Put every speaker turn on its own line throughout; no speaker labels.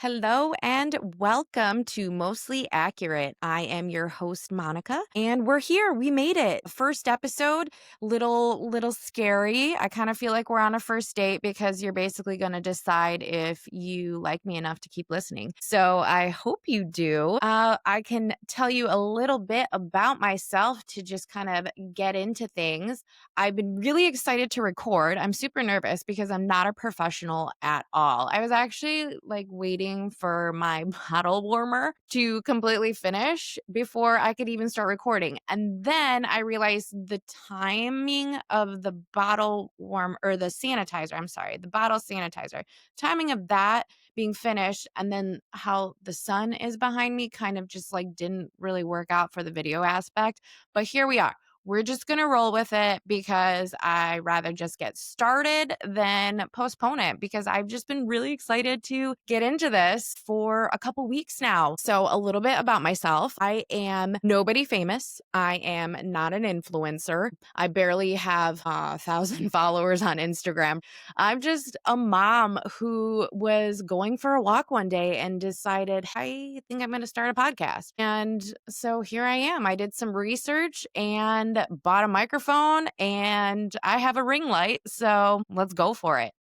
Hello and welcome to Mostly Accurate. I am your host Monica and we're here. We made it. First episode, little scary. I kind of feel like we're on a first date because you're basically going to decide if you like me enough to keep listening. So I hope you do. I can tell you a little bit about myself to just kind of get into things. I've been really excited to record. I'm super nervous because I'm not a professional at all. I was actually waiting for my bottle warmer to completely finish before I could even start recording. And then I realized the timing of the bottle warm or the sanitizer, I'm sorry, the bottle sanitizer, timing of that being finished and then how the sun is behind me kind of just didn't really work out for the video aspect. But here we are. We're just going to roll with it because I rather just get started than postpone it because I've just been really excited to get into this for a couple weeks now. So a little bit about myself. I am nobody famous. I am not an influencer. I barely have 1,000 followers on Instagram. I'm just a mom who was going for a walk one day and decided, I think I'm going to start a podcast. And so here I am. I did some research and bought a microphone and I have a ring light. So let's go for it.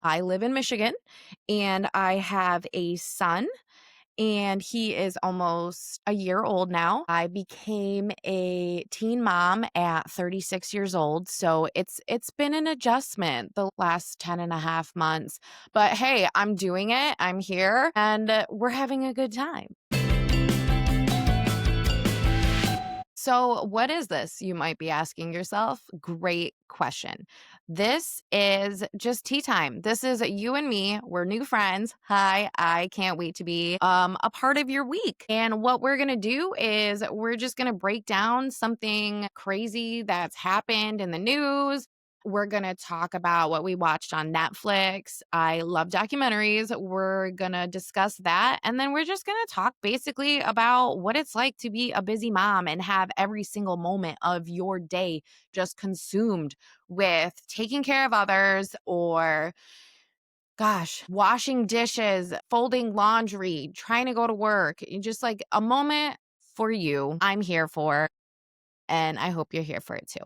I live in Michigan and I have a son and he is almost a year old now. I became a teen mom at 36 years old. So it's been an adjustment the last 10 and a half months. But hey, I'm doing it. I'm here and we're having a good time. So, what is this? You might be asking yourself. Great question. This is just tea time. This is you and me. We're new friends. Hi, I can't wait to be a part of your week. And what we're going to do is we're just going to break down something crazy that's happened in the news. We're going to talk about what we watched on Netflix. I love documentaries. We're going to discuss that. And then we're just going to talk basically about what it's like to be a busy mom and have every single moment of your day just consumed with taking care of others or, gosh, washing dishes, folding laundry, trying to go to work. Just like a moment for you. I'm here for, and I hope you're here for it too.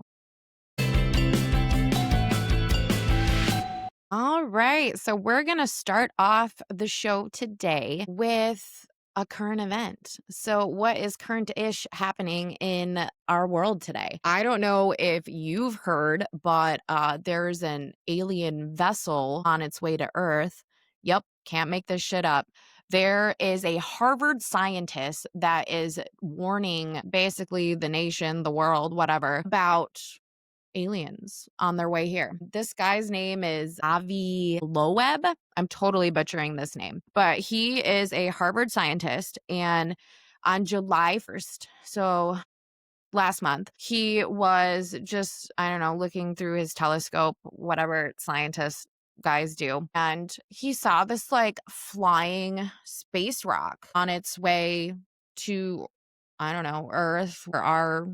All right. So we're going to start off the show today with a current event. So, what is current-ish happening in our world today? I don't know if you've heard, but there's an alien vessel on its way to Earth. Yep, can't make this shit up. There is a Harvard scientist that is warning basically the nation, the world, whatever, about aliens on their way here. This guy's name is Avi Loeb. I'm totally butchering this name, but he is a Harvard scientist. And on July 1st, so last month, he was just, I don't know, looking through his telescope, whatever scientists guys do. And he saw this flying space rock on its way to, I don't know, Earth or our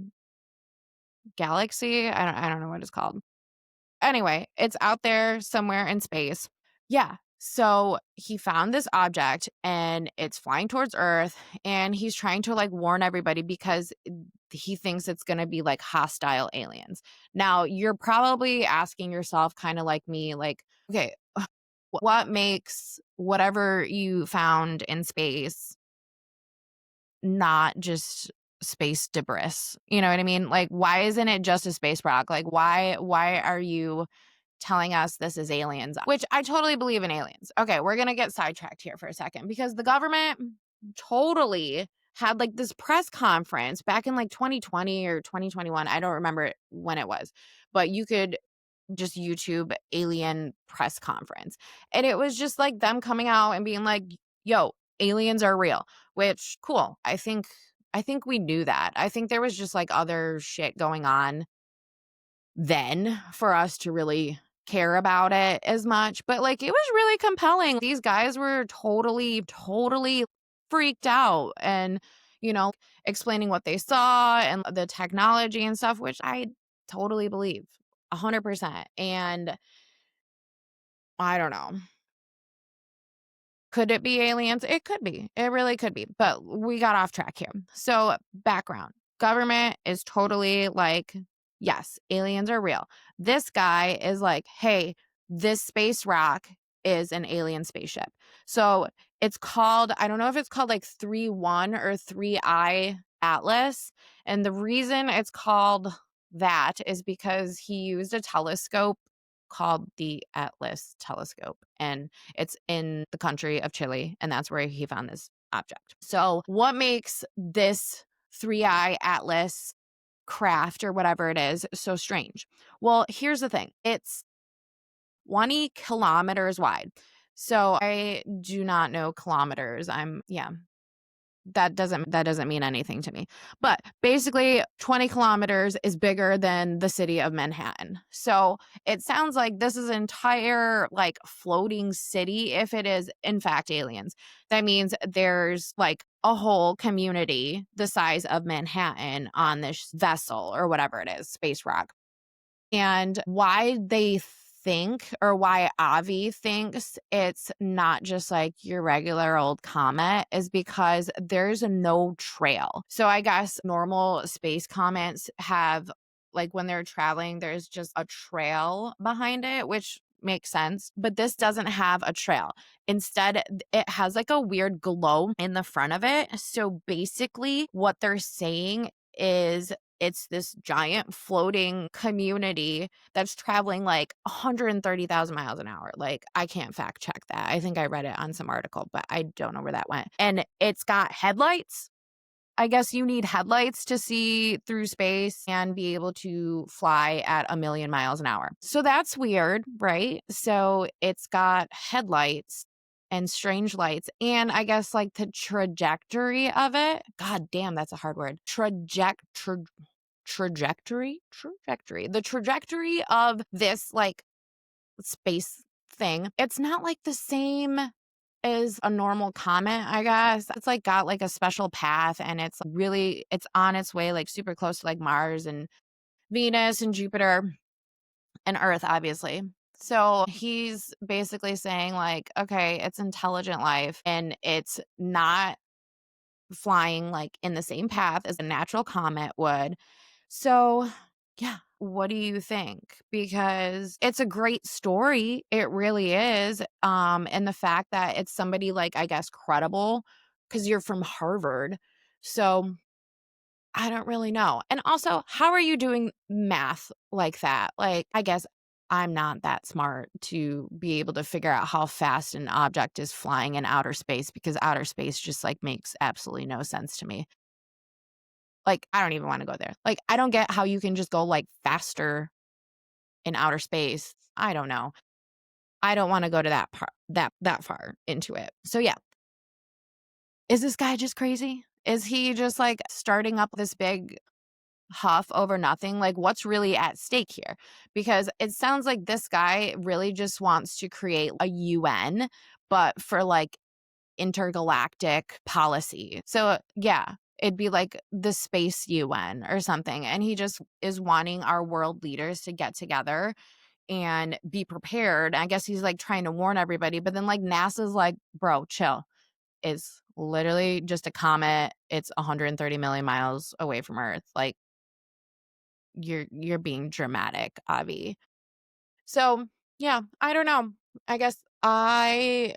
galaxy. I don't know what it's called. Anyway, it's out there somewhere in space. Yeah. So he found this object and it's flying towards Earth and he's trying to warn everybody because he thinks it's going to be hostile aliens. Now, you're probably asking yourself kind of like me okay, what makes whatever you found in space not just space debris? You know what I mean? Why isn't it just a space rock? Why are you telling us this is aliens? Which I totally believe in aliens. Okay, we're going to get sidetracked here for a second because the government totally had this press conference back in 2020 or 2021. I don't remember when it was, but you could just YouTube alien press conference. And it was just them coming out and being like, yo, aliens are real, which cool. I think we knew that. I think there was just other shit going on then for us to really care about it as much. But it was really compelling. These guys were totally freaked out and, explaining what they saw and the technology and stuff, which I totally believe 100%. And I don't know. Could it be aliens? It could be. It really could be. But we got off track here. So, background government is totally like, yes, aliens are real. This guy is like, hey, this space rock is an alien spaceship. So, it's called, I don't know if it's called like 3-1 or 3I Atlas. And the reason it's called that is because he used a telescope called the Atlas telescope. And it's in the country of Chile, and that's where he found this object. So, what makes this 3I Atlas craft or whatever it is so strange? Well, here's the thing, it's 20 kilometers wide. So, I do not know kilometers. Yeah, that doesn't mean anything to me. But basically 20 kilometers is bigger than the city of Manhattan. So it sounds like this is an entire like floating city if it is in fact aliens. That means there's like a whole community the size of Manhattan on this vessel or whatever it is, space rock. And why they think, or why Avi thinks it's not just like your regular old comet, is because there's no trail. So I guess normal space comets have, like when they're traveling, there's just a trail behind it, which makes sense. But this doesn't have a trail. Instead, it has like a weird glow in the front of it. So basically, what they're saying is it's this giant floating community that's traveling like 130,000 miles an hour. Like, I can't fact check that. I think I read it on some article, but I don't know where that went. And it's got headlights. I guess you need headlights to see through space and be able to fly at 1,000,000 miles an hour. So that's weird, right? So it's got headlights and strange lights. And I guess like the trajectory of it, God damn, that's a hard word. Trajectory. The trajectory of this like space thing, it's not like the same as a normal comet, I guess. It's like got like a special path, and it's on its way like super close to like Mars and Venus and Jupiter and Earth, obviously. So he's basically saying like, okay, it's intelligent life and it's not flying like in the same path as a natural comet would. So, yeah, what do you think? Because it's a great story. It really is. And the fact that it's somebody like, I guess, credible because you're from Harvard. So I don't really know. And also, how are you doing math like that? Like, I guess I'm not that smart to be able to figure out how fast an object is flying in outer space, because outer space just like makes absolutely no sense to me. Like, I don't even wanna go there. Like, I don't get how you can just go, like, faster in outer space. I don't know. I don't wanna go to that part that far into it. So, yeah. Is this guy just crazy? Is he just, like, starting up this big huff over nothing? Like, what's really at stake here? Because it sounds like this guy really just wants to create a UN, but for, like, intergalactic policy. So, yeah, it'd be like the space UN or something. And he just is wanting our world leaders to get together and be prepared. I guess he's like trying to warn everybody, but then like NASA's like, bro, chill. It's literally just a comet. It's 130 million miles away from Earth. Like, you're being dramatic, Avi. So, yeah, I don't know. I guess I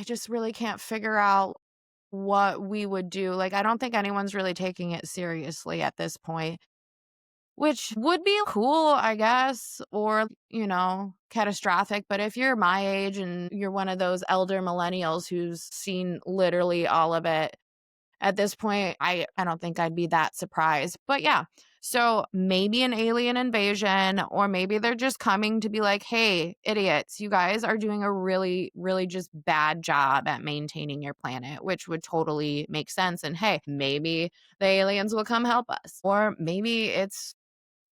just really can't figure out what we would do. Like, I don't think anyone's really taking it seriously at this point, which would be cool, I guess, or, catastrophic. But if you're my age and you're one of those elder millennials who's seen literally all of it, at this point, I don't think I'd be that surprised. But yeah, so maybe an alien invasion, or maybe they're just coming to be like, hey, idiots, you guys are doing a really, really just bad job at maintaining your planet, which would totally make sense. And hey, maybe the aliens will come help us. Or maybe it's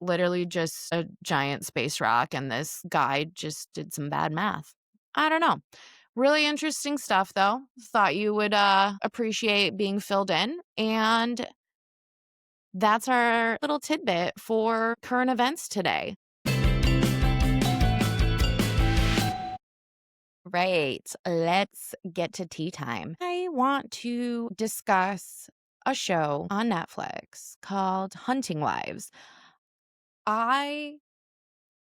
literally just a giant space rock and this guy just did some bad math. I don't know. Really interesting stuff, though. Thought you would appreciate being filled in. And that's our little tidbit for current events today. Right. Let's get to tea time. I want to discuss a show on Netflix called Hunting Wives. I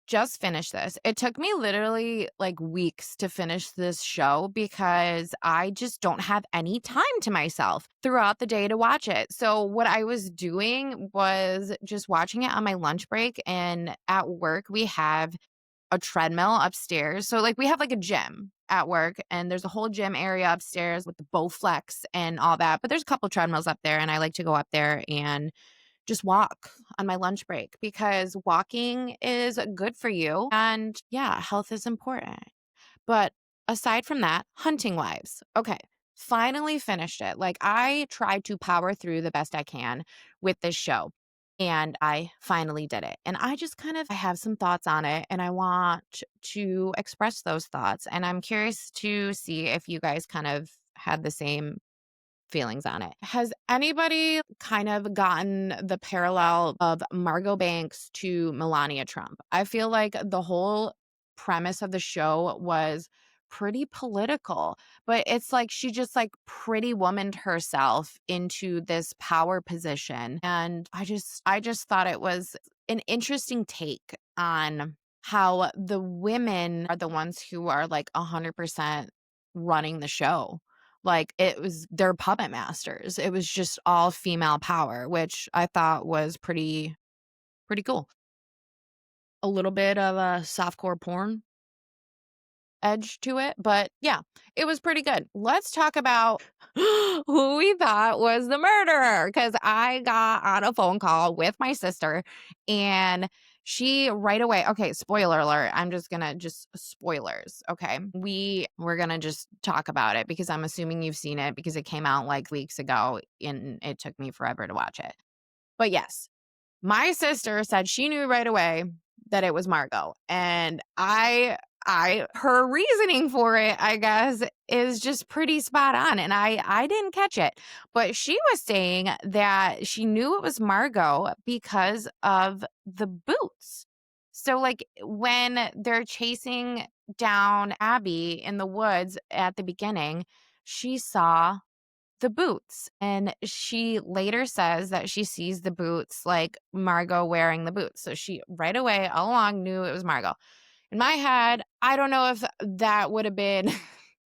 just finished this. It took me literally like weeks to finish this show because I just don't have any time to myself throughout the day to watch it. So, what I was doing was just watching it on my lunch break. And at work, we have a treadmill upstairs. So, like, we have like a gym at work, and there's a whole gym area upstairs with the Bowflex and all that. But there's a couple treadmills up there, and I like to go up there and just walk on my lunch break because walking is good for you. And yeah, health is important. But aside from that, Hunting Wives. Okay. Finally finished it. Like I tried to power through the best I can with this show. And I finally did it. And I just I have some thoughts on it and I want to express those thoughts. And I'm curious to see if you guys kind of had the same feelings on it. Has anybody kind of gotten the parallel of Margot Banks to Melania Trump? I feel like the whole premise of the show was pretty political, but it's like she just like pretty womaned herself into this power position. And I just thought it was an interesting take on how the women are the ones who are like 100% running the show. Like, it was they're puppet masters. It was just all female power, which I thought was pretty cool. A little bit of a softcore porn edge to it, but yeah, it was pretty good. Let's talk about who we thought was the murderer because I got on a phone call with my sister and she right away, okay, spoiler alert. I'm just gonna just spoilers. Okay. We're gonna just talk about it because I'm assuming you've seen it because it came out like weeks ago and it took me forever to watch it. But yes, my sister said she knew right away that it was Margot. And her reasoning for it, I guess, is just pretty spot on. And I didn't catch it. But she was saying that she knew it was Margot because of the boots. So like when they're chasing down Abby in the woods at the beginning, she saw the boots. And she later says that she sees the boots like Margot wearing the boots. So she right away, all along, knew it was Margot. In my head, I don't know if that would have been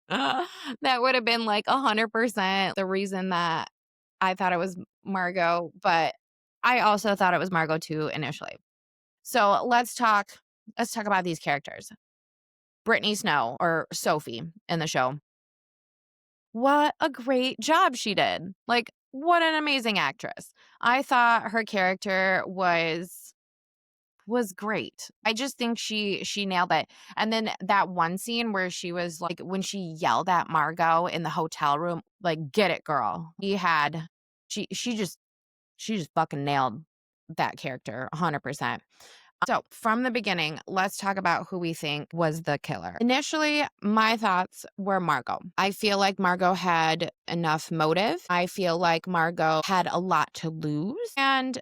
that would have been like 100% the reason that I thought it was Margot, but I also thought it was Margot too initially. So let's talk about these characters. Brittany Snow or Sophie in the show. What a great job she did. Like, what an amazing actress. I thought her character was great. I just think she nailed it. And then that one scene where she was like when she yelled at Margot in the hotel room, like, get it, girl. She just fucking nailed that character 100%. So, from the beginning, let's talk about who we think was the killer. Initially, my thoughts were Margot. I feel like Margot had enough motive. I feel like Margot had a lot to lose. And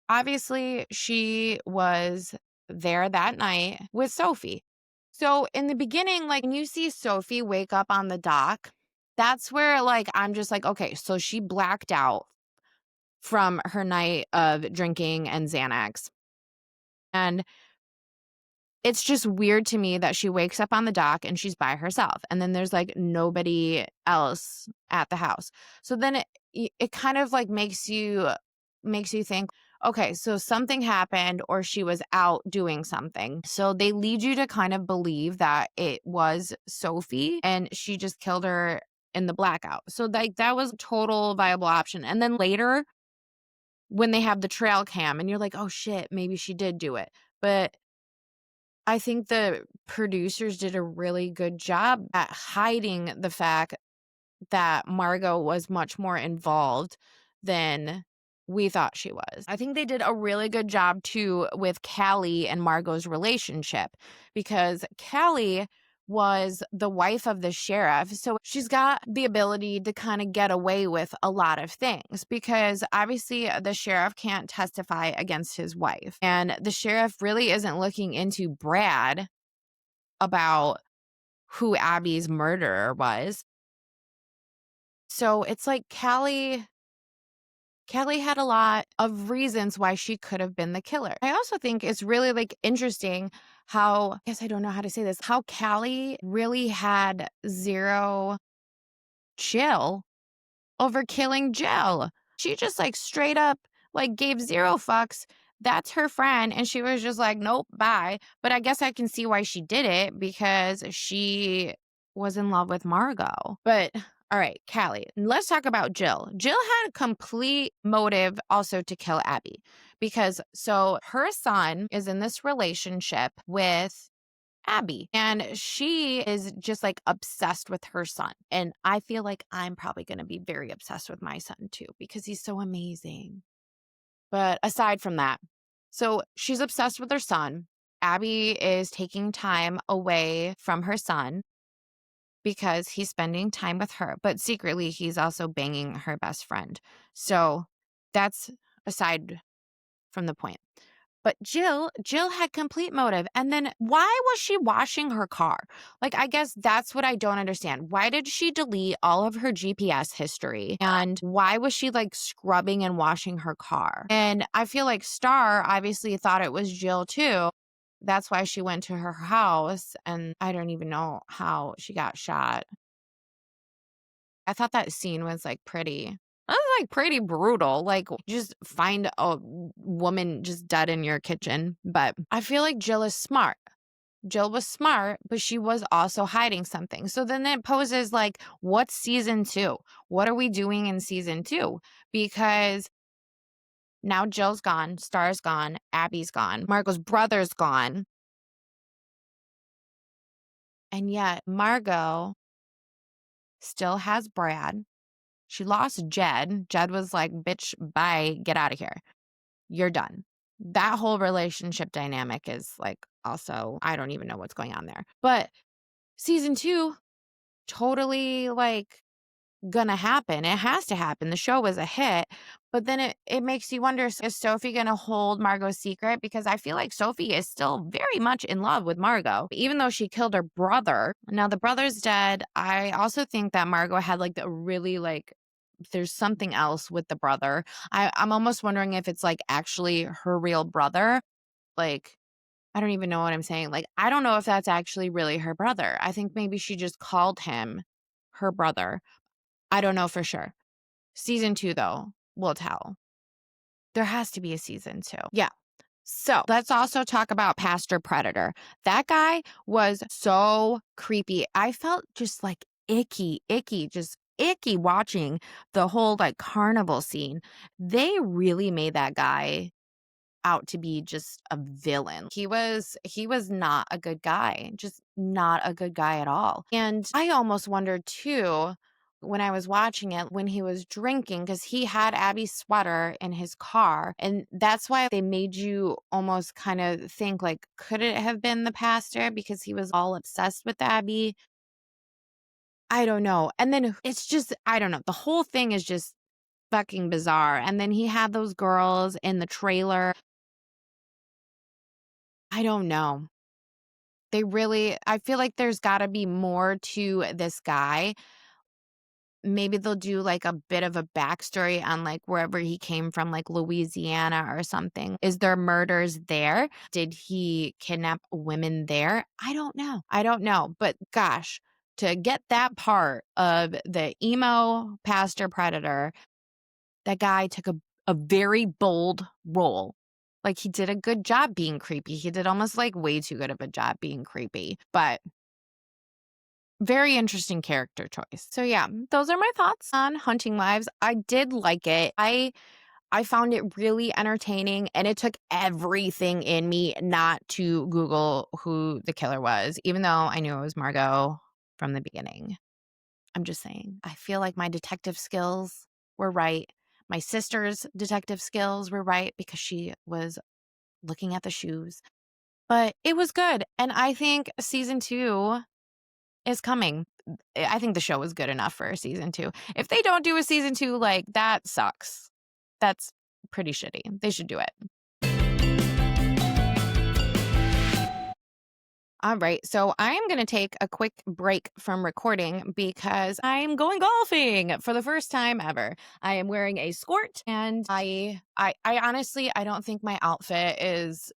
obviously, she was there that night with Sophie. So, in the beginning, like when you see Sophie wake up on the dock, that's where like I'm just like, okay, so she blacked out from her night of drinking and Xanax. And it's just weird to me that she wakes up on the dock and she's by herself, and then there's, like, nobody else at the house. So then it kind of, like, makes you think, "Okay, so something happened or she was out doing something." So they lead you to kind of believe that it was Sophie and she just killed her in the blackout. So, like, that was a total viable option, and then later, when they have the trail cam and you're like, "Oh, shit, maybe she did do it." But I think the producers did a really good job at hiding the fact that Margot was much more involved than we thought she was. I think they did a really good job too with Callie and Margot's relationship because Callie was the wife of the sheriff. So she's got the ability to kind of get away with a lot of things because obviously the sheriff can't testify against his wife. And the sheriff really isn't looking into Brad about who Abby's murderer was. So it's like Kelly had a lot of reasons why she could have been the killer. I also think it's really like interesting how, I guess I don't know how to say this, how Callie really had zero chill over killing Jill. She just like straight up like gave zero fucks. That's her friend. And she was just like, nope, bye. But I guess I can see why she did it because she was in love with Margot. But all right, Callie, let's talk about Jill. Jill had complete motive also to kill Abby because so her son is in this relationship with Abby. And she is just like obsessed with her son. And I feel like I'm probably going to be very obsessed with my son too because he's so amazing. But aside from that, so she's obsessed with her son. Abby is taking time away from her son because he's spending time with her, but secretly he's also banging her best friend. So that's aside from the point. But Jill had complete motive. And then why was she washing her car? Like, I guess that's what I don't understand. Why did she delete all of her GPS history? And why was she like scrubbing and washing her car? And I feel like Star obviously thought it was Jill too. That's why she went to her house. And I don't even know how she got shot. I thought that scene was like pretty. That was like pretty brutal. Like, just find a woman just dead in your kitchen. But I feel like Jill is smart. Jill was smart, but she was also hiding something. So then it poses like, what's season 2? What are we doing in season 2? Because now Jill's gone, Star's gone, Abby's gone, Margot's brother's gone. And yet Margot still has Brad. She lost Jed. Jed was like, bitch, bye, get out of here. You're done. That whole relationship dynamic is like also, I don't even know what's going on there. But season 2, totally like gonna happen. It has to happen. The show was a hit. But then it makes you wonder, is Sophie gonna hold Margot's secret? Because I feel like Sophie is still very much in love with Margot, even though she killed her brother. Now the brother's dead. I also think that Margot had like the really like, there's something else with the brother. I'm almost wondering if it's like actually her real brother. Like, I don't even know what I'm saying. Like, I don't know if that's actually really her brother. I think maybe she just called him her brother. I don't know for sure. Season 2, though, will tell. There has to be a season 2. Yeah. So let's also talk about Pastor Predator. That guy was so creepy. I felt just like icky, just icky watching the whole like carnival scene. They really made that guy out to be just a villain. He was not a good guy, just not a good guy at all. And I almost wondered too when I was watching it when he was drinking because he had Abby's sweater in his car. And that's why they made you almost kind of think like, could it have been the pastor because he was all obsessed with Abby? I don't know. And then it's just, I don't know. The whole thing is just fucking bizarre. And then he had those girls in the trailer. I don't know. I feel like there's got to be more to this guy. Maybe they'll do like a bit of a backstory on like wherever he came from, like Louisiana or something. Is there murders there? Did he kidnap women there? I don't know. But gosh, to get that part of the emo pastor predator, that guy took a very bold role. Like he did a good job being creepy. He did almost like way too good of a job being creepy, but very interesting character choice. So yeah, those are my thoughts on Hunting Wives. I did like it. I found it really entertaining and it took everything in me not to Google who the killer was, even though I knew it was Margot from the beginning. I'm just saying, I feel like my detective skills were right. My sister's detective skills were right because she was looking at the shoes. But it was good. And I think season 2 is coming. I think the show is good enough for a season 2. If they don't do a season 2, like, that sucks. That's pretty shitty. They should do it. All right. So I am going to take a quick break from recording because I'm going golfing for the first time ever. I am wearing a skirt and I honestly, I don't think my outfit is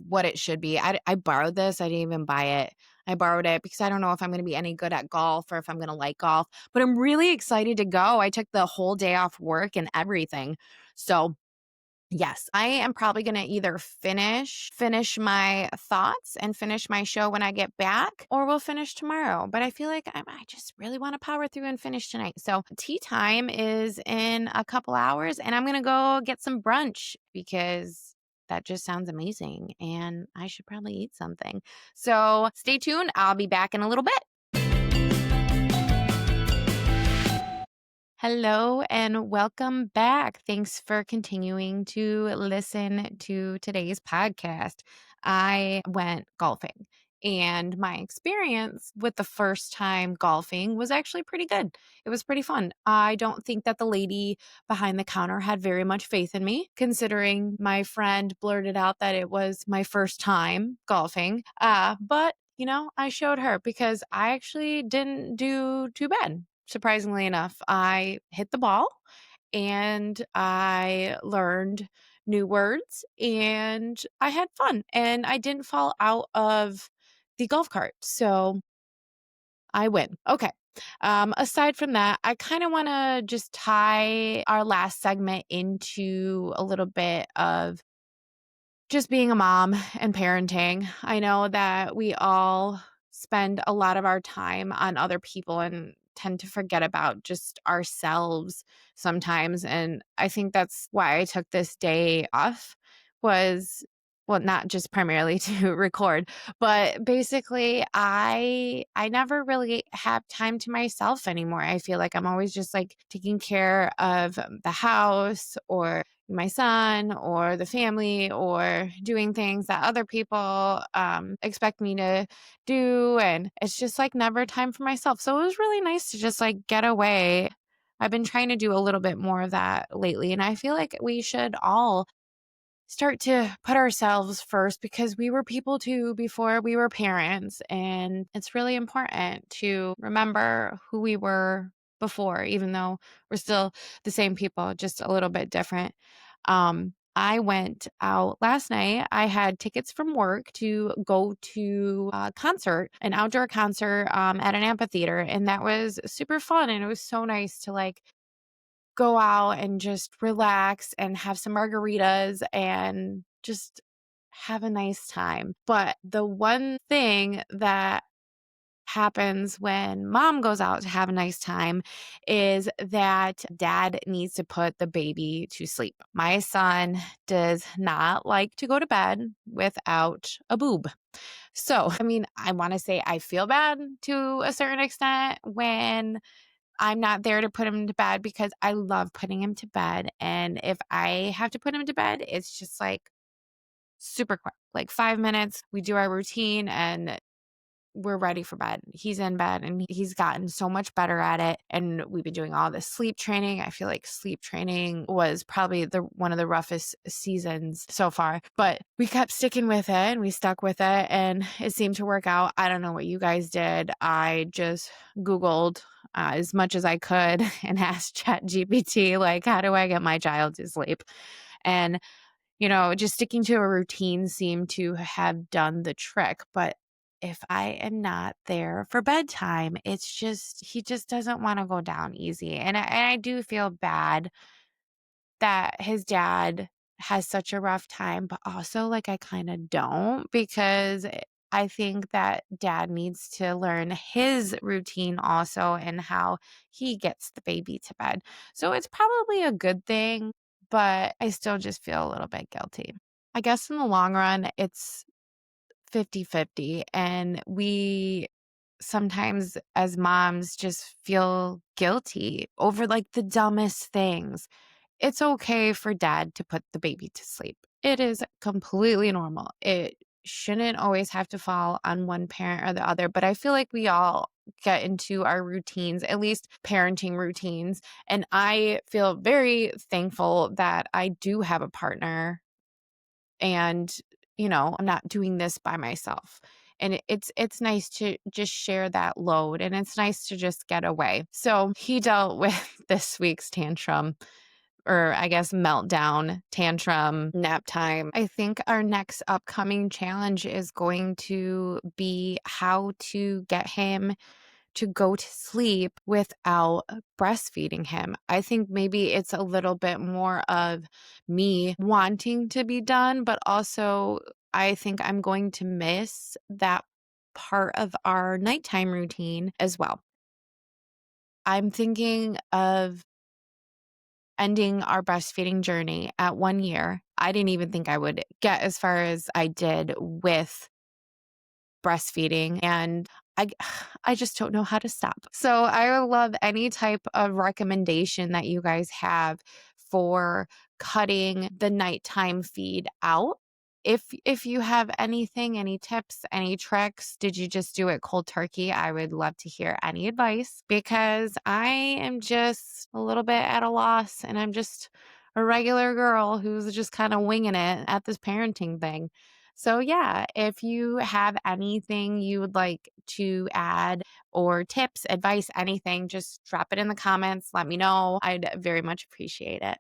what it should be. I borrowed this. I didn't even buy it. I borrowed it because I don't know if I'm going to be any good at golf or if I'm going to like golf, but I'm really excited to go. I took the whole day off work and everything. So yes, I am probably going to either finish my thoughts and finish my show when I get back, or we'll finish tomorrow. But I feel like I just really want to power through and finish tonight. So tea time is in a couple hours, and I'm going to go get some brunch because that just sounds amazing, and I should probably eat something. So stay tuned. I'll be back in a little bit. Hello and welcome back. Thanks for continuing to listen to today's podcast. I went golfing and my experience with the first time golfing was actually pretty good. It was pretty fun. I don't think that the lady behind the counter had very much faith in me, considering my friend blurted out that it was my first time golfing. But I showed her because I actually didn't do too bad. Surprisingly enough, I hit the ball and I learned new words and I had fun and I didn't fall out of the golf cart. So I win. Okay. Aside from that, I kind of want to just tie our last segment into a little bit of just being a mom and parenting. I know that we all spend a lot of our time on other people and tend to forget about just ourselves sometimes. And I think that's why I took this day off was well, not just primarily to record, but basically I never really have time to myself anymore. I feel like I'm always just like taking care of the house or my son or the family or doing things that other people expect me to do. And it's just like never time for myself. So it was really nice to just like get away. I've been trying to do a little bit more of that lately. And I feel like we should all start to put ourselves first because we were people too before we were parents. And it's really important to remember who we were before, even though we're still the same people, just a little bit different. I went out last night. I had tickets from work to go to a concert, an outdoor concert at an amphitheater. And that was super fun. And it was so nice to like go out and just relax and have some margaritas and just have a nice time. But the one thing that happens when mom goes out to have a nice time is that dad needs to put the baby to sleep. My son does not like to go to bed without a boob. So, I mean, I want to say I feel bad to a certain extent when I'm not there to put him to bed because I love putting him to bed. And if I have to put him to bed, it's just like super quick, like 5 minutes. We do our routine and we're ready for bed. He's in bed and he's gotten so much better at it. And we've been doing all this sleep training. I feel like sleep training was probably one of the roughest seasons so far, but we kept sticking with it and we stuck with it and it seemed to work out. I don't know what you guys did. I just Googled as much as I could and asked ChatGPT, like, how do I get my child to sleep? And just sticking to a routine seemed to have done the trick. But if I am not there for bedtime, he just doesn't want to go down easy. And I do feel bad that his dad has such a rough time, but also like I kind of don't because I think that dad needs to learn his routine also and how he gets the baby to bed. So it's probably a good thing, but I still just feel a little bit guilty. I guess in the long run, it's 50-50, and we sometimes as moms just feel guilty over like the dumbest things. It's okay for dad to put the baby to sleep. It is completely normal. It shouldn't always have to fall on one parent or the other, but I feel like we all get into our routines, at least parenting routines. And I feel very thankful that I do have a partner and, I'm not doing this by myself. And it's nice to just share that load, and it's nice to just get away. So he dealt with this week's tantrum, or I guess meltdown, tantrum, nap time. I think our next upcoming challenge is going to be how to get him to go to sleep without breastfeeding him. I think maybe it's a little bit more of me wanting to be done, but also I think I'm going to miss that part of our nighttime routine as well. I'm thinking of ending our breastfeeding journey at 1 year. I didn't even think I would get as far as I did with breastfeeding, and I I just don't know how to stop. So I would love any type of recommendation that you guys have for cutting the nighttime feed out. If you have anything, any tips, any tricks, did you just do it cold turkey? I would love to hear any advice, because I am just a little bit at a loss, and I'm just a regular girl who's just kind of winging it at this parenting thing. So, yeah, if you have anything you would like to add, or tips, advice, anything, just drop it in the comments. Let me know. I'd very much appreciate it.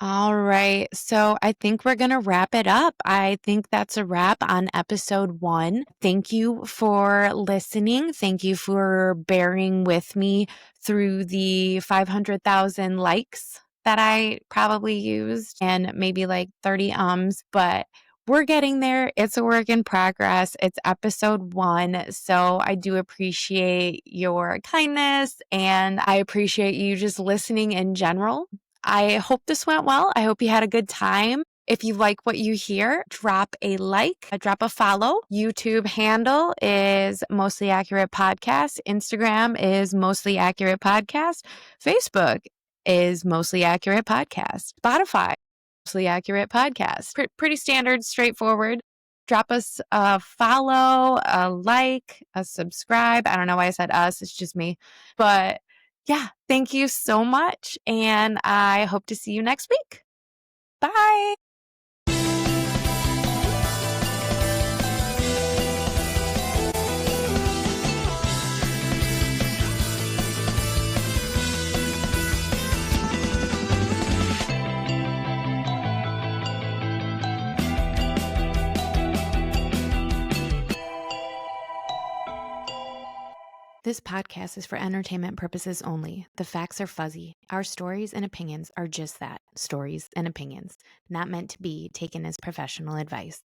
All right. So I think we're going to wrap it up. I think that's a wrap on episode 1. Thank you for listening. Thank you for bearing with me through the 500,000 likes that I probably used, and maybe like 30 ums, but we're getting there. It's a work in progress. It's episode 1. So I do appreciate your kindness, and I appreciate you just listening in general. I hope this went well. I hope you had a good time. If you like what you hear, drop a like, drop a follow. YouTube handle is Mostly Accurate Podcast. Instagram is Mostly Accurate Podcast. Facebook is Mostly Accurate Podcast. Spotify, Mostly Accurate Podcast. Pretty standard, straightforward. Drop us a follow, a like, a subscribe. I don't know why I said us. It's just me. But yeah, thank you so much, and I hope to see you next week. Bye. This podcast is for entertainment purposes only. The facts are fuzzy. Our stories and opinions are just that, stories and opinions, not meant to be taken as professional advice.